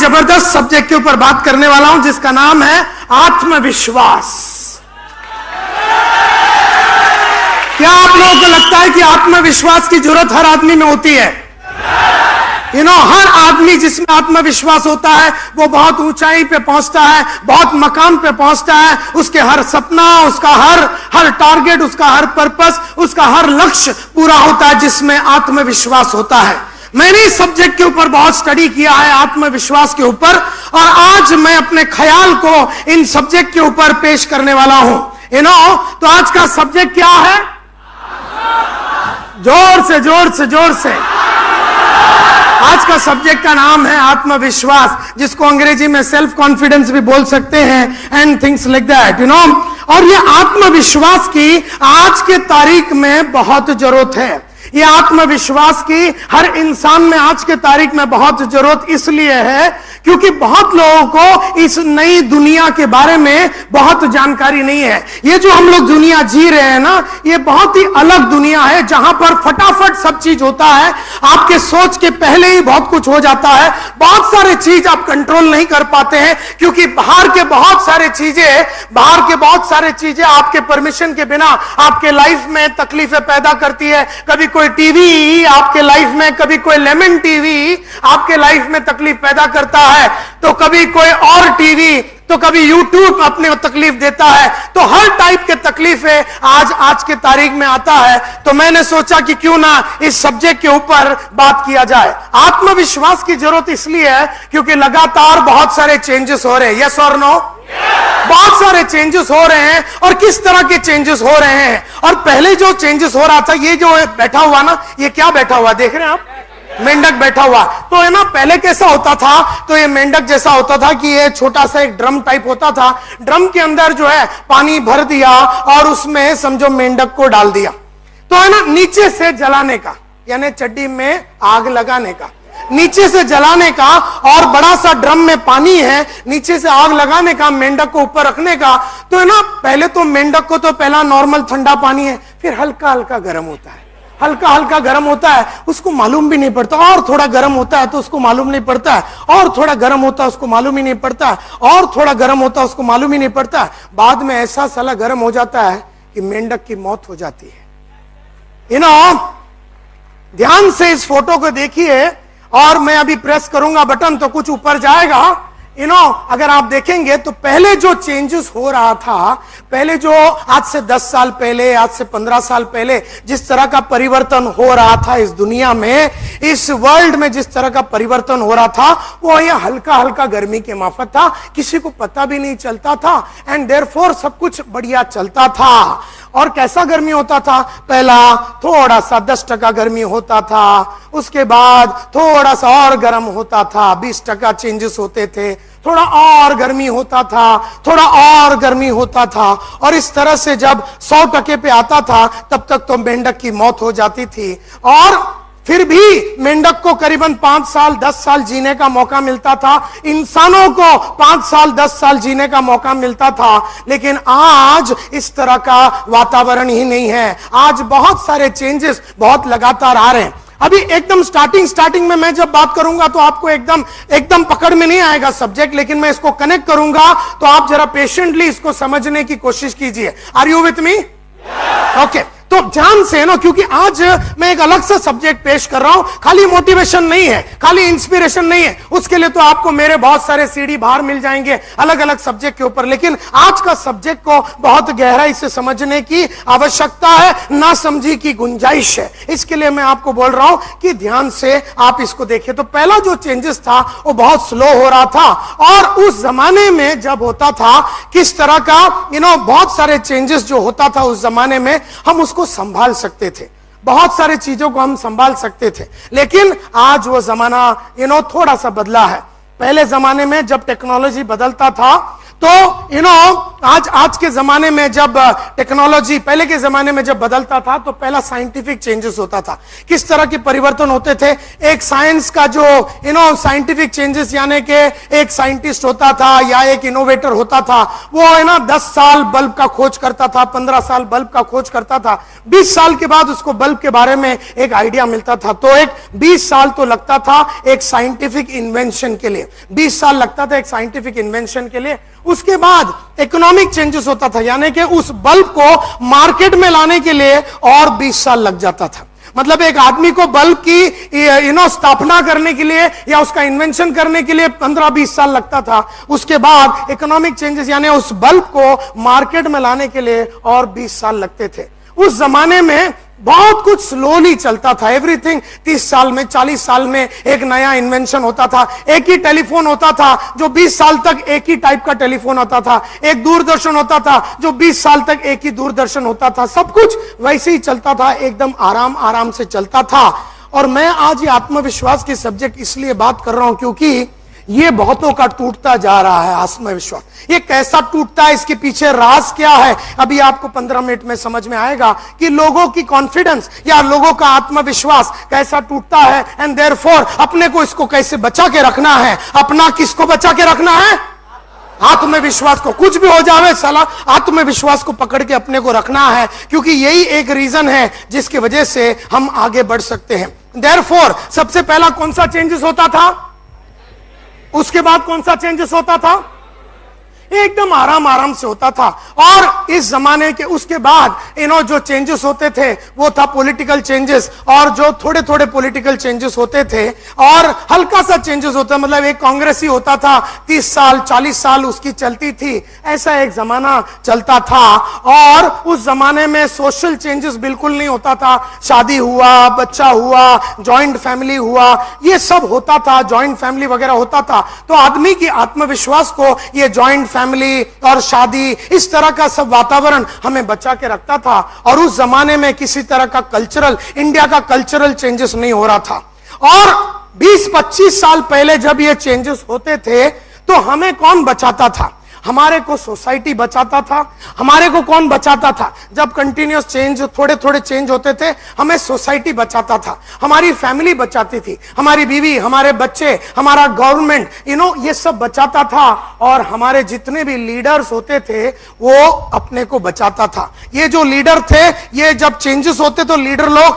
जबरदस्त सब्जेक्ट के ऊपर बात करने वाला हूं जिसका नाम है आत्मविश्वास। क्या आप लोगों को लगता है कि आत्मविश्वास की जरूरत हर आदमी में होती है? हर आदमी जिसमें आत्मविश्वास होता है वो बहुत ऊंचाई पे पहुंचता है, बहुत मकाम पे पहुंचता है। उसके हर सपना, उसका हर टारगेट, उसका हर पर्पस, उसका हर लक्ष्य पूरा होता है जिसमें आत्मविश्वास होता है। मैंने इस सब्जेक्ट के ऊपर बहुत स्टडी किया है, आत्मविश्वास के ऊपर, और आज मैं अपने ख्याल को इन सब्जेक्ट के ऊपर पेश करने वाला हूं। तो आज का सब्जेक्ट क्या है? जोर से आज का सब्जेक्ट का नाम है आत्मविश्वास, जिसको अंग्रेजी में सेल्फ कॉन्फिडेंस भी बोल सकते हैं, एंड थिंग्स लाइक दैट, और ये आत्मविश्वास की आज के तारीख में बहुत जरूरत है। ये आत्मविश्वास की हर इंसान में आज के तारीख में बहुत जरूरत इसलिए है क्योंकि बहुत लोगों को इस नई दुनिया के बारे में बहुत जानकारी नहीं है। ये जो हम लोग दुनिया जी रहे हैं ना, ये बहुत ही अलग दुनिया है जहां पर फटाफट सब चीज होता है। आपके सोच के पहले ही बहुत कुछ हो जाता है। बहुत सारे चीज आप कंट्रोल नहीं कर पाते हैं क्योंकि बाहर के बहुत सारे चीजें आपके परमिशन के बिना आपके लाइफ में तकलीफें पैदा करती है। कभी कोई टीवी आपके लाइफ में, कभी कोई लेमन टीवी आपके लाइफ में तकलीफ पैदा करता है, तो कभी कोई और टीवी, तो कभी यूट्यूब अपने को तकलीफ देता है। तो हर टाइप के तकलीफें आज के तारीख में आता है। तो मैंने सोचा कि क्यों ना इस सब्जेक्ट के ऊपर बात किया जाए। आत्मविश्वास की जरूरत इसलिए है क्योंकि लगातार बहुत सारे चेंजेस हो रहे हैं। यस और नो? बहुत सारे चेंजेस हो रहे हैं। और किस तरह के चेंजेस हो रहे हैं? और पहले जो चेंजेस हो रहा था, ये जो बैठा हुआ ना, ये क्या बैठा हुआ देख रहे हैं आप? मेंढक बैठा हुआ। तो है ना, पहले कैसा होता था? तो ये मेंढक जैसा होता था कि ये छोटा सा एक ड्रम टाइप होता था। ड्रम के अंदर जो है पानी भर दिया और उसमें समझो मेंढक को डाल दिया। तो है ना, नीचे से जलाने का, यानी चड्डी में आग लगाने का, नीचे से जलाने का, और बड़ा सा ड्रम में पानी है, नीचे से आग लगाने का, मेंढक को ऊपर रखने का। तो है ना, पहले तो मेंढक को तो पहला नॉर्मल ठंडा पानी है, फिर हल्का हल्का गर्म होता है, हल्का हल्का गर्म होता है, उसको मालूम भी नहीं पड़ता। और थोड़ा गर्म होता है तो उसको मालूम नहीं पड़ता है, और थोड़ा गर्म होता है उसको मालूम ही नहीं पड़ता है, और थोड़ा गर्म होता है उसको मालूम ही नहीं पड़ता है। बाद में ऐसा साला गर्म हो जाता है कि मेंढक की मौत हो जाती है। ध्यान से इस फोटो को देखिए, और मैं अभी प्रेस करूंगा बटन तो कुछ ऊपर जाएगा। अगर आप देखेंगे तो पहले जो चेंजेस हो रहा था, पहले जो आज से 10 साल पहले, आज से 15 साल पहले जिस तरह का परिवर्तन हो रहा था इस दुनिया में, इस वर्ल्ड में जिस तरह का परिवर्तन हो रहा था, वो ये हल्का हल्का गर्मी के माफत था। किसी को पता भी नहीं चलता था, एंड देयरफॉर सब कुछ बढ़िया चलता था। और कैसा गर्मी होता था? पहला थोड़ा सा 10% गर्मी होता था, उसके बाद थोड़ा सा और गर्म होता था, 20% चेंजेस होते थे, थोड़ा और गर्मी होता था, थोड़ा और गर्मी होता था, और इस तरह से जब 100% पे आता था तब तक तो मेंढक की मौत हो जाती थी। और फिर भी मेंढक को करीबन 5 साल 10 साल जीने का मौका मिलता था, इंसानों को 5 साल 10 साल जीने का मौका मिलता था। लेकिन आज इस तरह का वातावरण ही नहीं है। आज बहुत सारे चेंजेस बहुत लगातार आ रहे हैं। अभी एकदम स्टार्टिंग में मैं जब बात करूंगा तो आपको एकदम पकड़ में नहीं आएगा सब्जेक्ट, लेकिन मैं इसको कनेक्ट करूंगा तो आप जरा पेशेंटली इसको समझने की कोशिश कीजिए। Are you with me? Okay, तो ध्यान से ना, क्योंकि आज मैं एक अलग सा सब्जेक्ट पेश कर रहा हूं। खाली मोटिवेशन नहीं है, खाली इंस्पिरेशन नहीं है, उसके लिए तो आपको मेरे बहुत सारे सीडी बाहर मिल जाएंगे अलग अलग सब्जेक्ट के ऊपर। लेकिन आज का सब्जेक्ट को बहुत गहराई से समझने की आवश्यकता है, ना समझी की गुंजाइश है। इसके लिए मैं आपको बोल रहा हूं कि ध्यान से आप इसको देखिए। तो पहला जो चेंजेस था वो बहुत स्लो हो रहा था, और उस जमाने में जब होता था किस तरह का बहुत सारे चेंजेस जो होता था उस जमाने में, हम उसको संभाल सकते थे, बहुत सारी चीजों को हम संभाल सकते थे। लेकिन आज वो जमाना थोड़ा सा बदला है। पहले जमाने में जब टेक्नोलॉजी बदलता था तो आज के जमाने में जब टेक्नोलॉजी पहले के जमाने में जब बदलता था तो पहला साइंटिफिक चेंजेस होता था। किस तरह के परिवर्तन होते थे? एक साइंस का जो साइंटिफिक चेंजेस, यानी कि एक साइंटिस्ट होता था या एक इनोवेटर होता था, वो 10 साल बल्ब का खोज करता था, 15 साल बल्ब का खोज करता था, 20 साल के बाद उसको बल्ब के बारे में एक आइडिया मिलता था। तो एक 20 साल तो लगता था एक साइंटिफिक इन्वेंशन के लिए, 20 साल लगता था एक साइंटिफिक इन्वेंशन के लिए। उसके बाद इकोनॉमिक चेंजेस होता था, यानी कि उस बल्ब को मार्केट में लाने के लिए और 20 साल लग जाता था। मतलब एक आदमी को बल्ब की स्थापना करने के लिए या उसका इन्वेंशन करने के लिए 15-20 साल लगता था। उसके बाद इकोनॉमिक चेंजेस, यानी उस बल्ब को मार्केट में लाने के लिए और 20 साल लगते थे। उस जमाने में बहुत कुछ स्लोली चलता था। एवरीथिंग 30 साल में, 40 साल में एक नया इन्वेंशन होता था। एक ही टेलीफोन होता था जो 20 साल तक एक ही टाइप का टेलीफोन होता था। एक दूरदर्शन होता था जो 20 साल तक एक ही दूरदर्शन होता था। सब कुछ वैसे ही चलता था, एकदम आराम आराम से चलता था। और मैं आज ये आत्मविश्वास के सब्जेक्ट इसलिए बात कर रहा हूं क्योंकि ये बहुतों का टूटता जा रहा है आत्मविश्वास। ये कैसा टूटता है, इसके पीछे राज क्या है, अभी आपको 15 मिनट में समझ में आएगा कि लोगों की कॉन्फिडेंस या लोगों का आत्मविश्वास कैसा टूटता है। एंड देयरफॉर अपने को इसको कैसे बचा के रखना है। अपना किसको बचा के रखना है? आत्मविश्वास को। कुछ भी हो जावे साला, आत्मविश्वास को पकड़ के अपने को रखना है, क्योंकि यही एक रीजन है जिसकी वजह से हम आगे बढ़ सकते हैं। देयरफॉर सबसे पहला कौन सा चेंजेस होता था? उसके बाद कौन सा चेंजेस होता था? एकदम आराम आराम से होता था। और इस जमाने के उसके बाद जो चेंजेस होते थे वो था पॉलिटिकल चेंजेस। और जो थोड़े थोड़े पॉलिटिकल चेंजेस होते थे और हल्का सा चेंजेस होता, मतलब एक कांग्रेस ही होता था, 30 साल 40 साल उसकी चलती थी। ऐसा एक जमाना चलता था। और उस जमाने में सोशल चेंजेस बिल्कुल नहीं होता था। शादी हुआ, बच्चा हुआ, जॉइंट फैमिली हुआ, ये सब होता था, जॉइंट फैमिली वगैरह होता था। तो आदमी की आत्मविश्वास को ये जॉइंट फैमिली और शादी, इस तरह का सब वातावरण हमें बचा के रखता था। और उस जमाने में किसी तरह का इंडिया का कल्चरल चेंजेस नहीं हो रहा था। और 20-25 साल पहले जब ये चेंजेस होते थे तो हमें कौन बचाता था? हमारे को सोसाइटी बचाता था। हमारे को कौन बचाता था? जब कंटिन्यूस चेंज, थोड़े थोड़े चेंज होते थे, हमें सोसाइटी बचाता था, हमारी फैमिली बचाती थी, हमारी बीवी, हमारे बच्चे, हमारा गवर्नमेंट, ये सब बचाता था। और हमारे जितने भी लीडर्स होते थे वो अपने को बचाता था। ये जो लीडर थे, ये जब चेंजेस होते तो लीडर लोग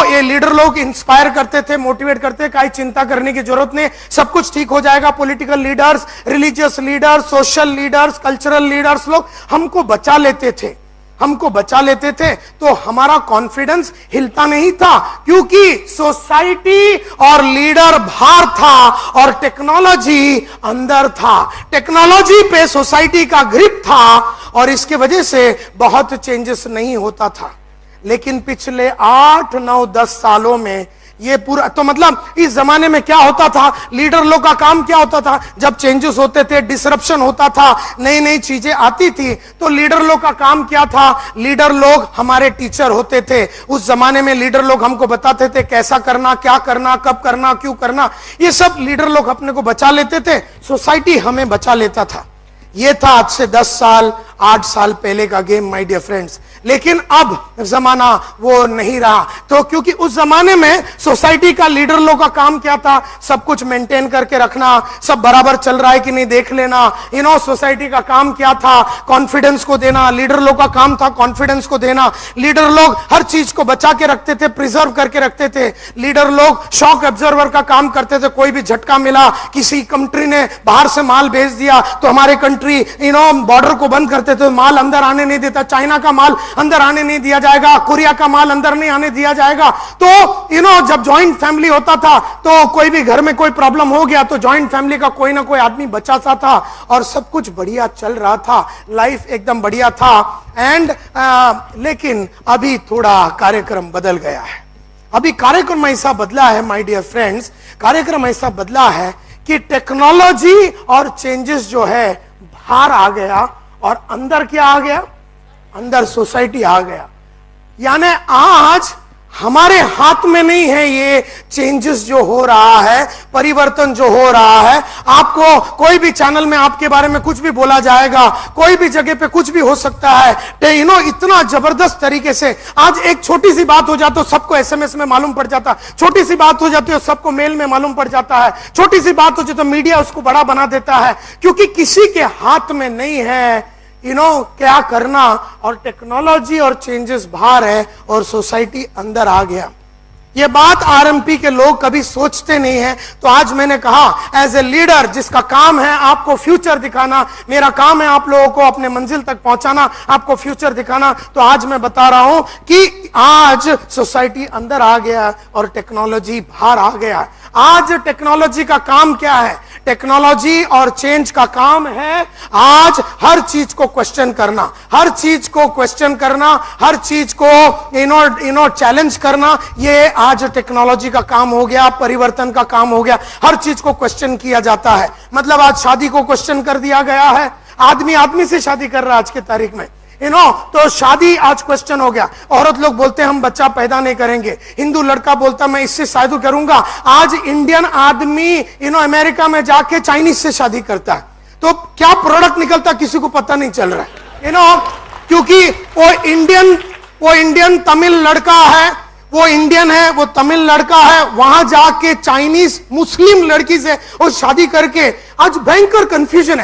ये लीडर लोग इंस्पायर करते थे, मोटिवेट करते, कोई चिंता करने की जरूरत नहीं, सब कुछ ठीक हो जाएगा। Political leaders, religious leaders, social leaders, cultural leaders लोग हमको बचा लेते थे, हमको बचा लेते थे। तो हमारा कॉन्फिडेंस हिलता नहीं था, क्योंकि सोसाइटी और लीडर बाहर था और टेक्नोलॉजी अंदर था। टेक्नोलॉजी पे सोसाइटी का ग्रिप था और इसके वजह से बहुत चेंजेस नहीं होता था। लेकिन पिछले 8, 9, 10 सालों में ये पूरा, तो मतलब इस जमाने में क्या होता था, लीडर लोग का काम क्या होता था? जब चेंजेस होते थे, डिसरप्शन होता था, नई नई चीजें आती थी, तो लीडर लोग का काम क्या था? लीडर लोग हमारे टीचर होते थे। उस जमाने में लीडर लोग हमको बताते थे कैसा करना, क्या करना, कब करना, क्यों करना। ये सब लीडर लोग अपने को बचा लेते थे, सोसाइटी हमें बचा लेता था। ये था आज से 10 साल 8 साल पहले का गेम, माय डियर फ्रेंड्स। लेकिन अब जमाना वो नहीं रहा। तो क्योंकि उस जमाने में सोसाइटी का लीडर लोग का काम क्या था? सब कुछ मेंटेन करके रखना, सब बराबर चल रहा है कि नहीं देख लेना। सोसाइटी का काम क्या था? कॉन्फिडेंस को देना। लीडर लोग का काम था कॉन्फिडेंस को देना। लीडर लोग हर चीज को बचा के रखते थे, प्रिजर्व करके रखते थे। लीडर लोग शॉक ऑब्जर्वर का काम करते थे। कोई भी झटका मिला, किसी कंट्री ने बाहर से माल भेज दिया तो हमारे कंट्री बॉर्डर को बंद करते थे, माल अंदर आने नहीं देता। चाइना का माल अंदर आने नहीं दिया जाएगा, कोरिया का माल अंदर नहीं आने दिया जाएगा। तो जब जॉइंट फैमिली होता था तो कोई भी घर में कोई प्रॉब्लम हो गया तो जॉइंट फैमिली का कोई ना कोई आदमी बचाता था और सब कुछ बढ़िया चल रहा था, लाइफ एकदम बढ़िया था। लेकिन अभी थोड़ा कार्यक्रम बदल गया है। अभी कार्यक्रम ऐसा बदला है माय डियर फ्रेंड्स, कार्यक्रम ऐसा बदला है कि टेक्नोलॉजी और चेंजेस जो है बाहर आ गया और अंदर क्या आ गया? अंदर सोसाइटी आ गया। यानी आज हमारे हाथ में नहीं है ये चेंजेस जो हो रहा है, परिवर्तन जो हो रहा है। आपको कोई भी चैनल में आपके बारे में कुछ भी बोला जाएगा, कोई भी जगह पे कुछ भी हो सकता है। इतना जबरदस्त तरीके से आज एक छोटी सी बात हो जाती तो सबको एसएमएस में मालूम पड़ जाता, छोटी सी बात हो जाती है सबको मेल में मालूम पड़ जाता है, छोटी सी बात हो जाती तो मीडिया उसको बड़ा बना देता है, क्योंकि किसी के हाथ में नहीं है क्या करना। और टेक्नोलॉजी और चेंजेस बाहर है और सोसाइटी अंदर आ गया। ये बात आरएमपी के लोग कभी सोचते नहीं है। तो आज मैंने कहा एज ए लीडर जिसका काम है आपको फ्यूचर दिखाना, मेरा काम है आप लोगों को अपने मंजिल तक पहुंचाना, आपको फ्यूचर दिखाना। तो आज मैं बता रहा हूं कि आज सोसाइटी अंदर आ गया और टेक्नोलॉजी बाहर आ गया। आज टेक्नोलॉजी का काम क्या है? टेक्नोलॉजी और चेंज का काम है आज हर चीज को क्वेश्चन करना, हर चीज को क्वेश्चन करना, हर चीज को चैलेंज करना। ये आज टेक्नोलॉजी का काम हो गया, परिवर्तन का काम हो गया। हर चीज को क्वेश्चन किया जाता है। मतलब आज शादी को क्वेश्चन कर दिया गया है। आदमी आदमी से शादी कर रहा है आज के तारीख में, तो शादी आज क्वेश्चन हो गया। औरत लोग बोलते हैं हम बच्चा पैदा नहीं करेंगे, हिंदू लड़का बोलता मैं इससे शादी करूंगा। आज इंडियन आदमी अमेरिका में जाके चाइनीज से शादी करता है। तो क्या प्रोडक्ट निकलता किसी को पता नहीं चल रहा है। क्योंकि वो इंडियन तमिल लड़का है, वो इंडियन है, वो तमिल लड़का है, वहां जाके चाइनीज मुस्लिम लड़की से वो शादी करके आज भयंकर कंफ्यूजन है।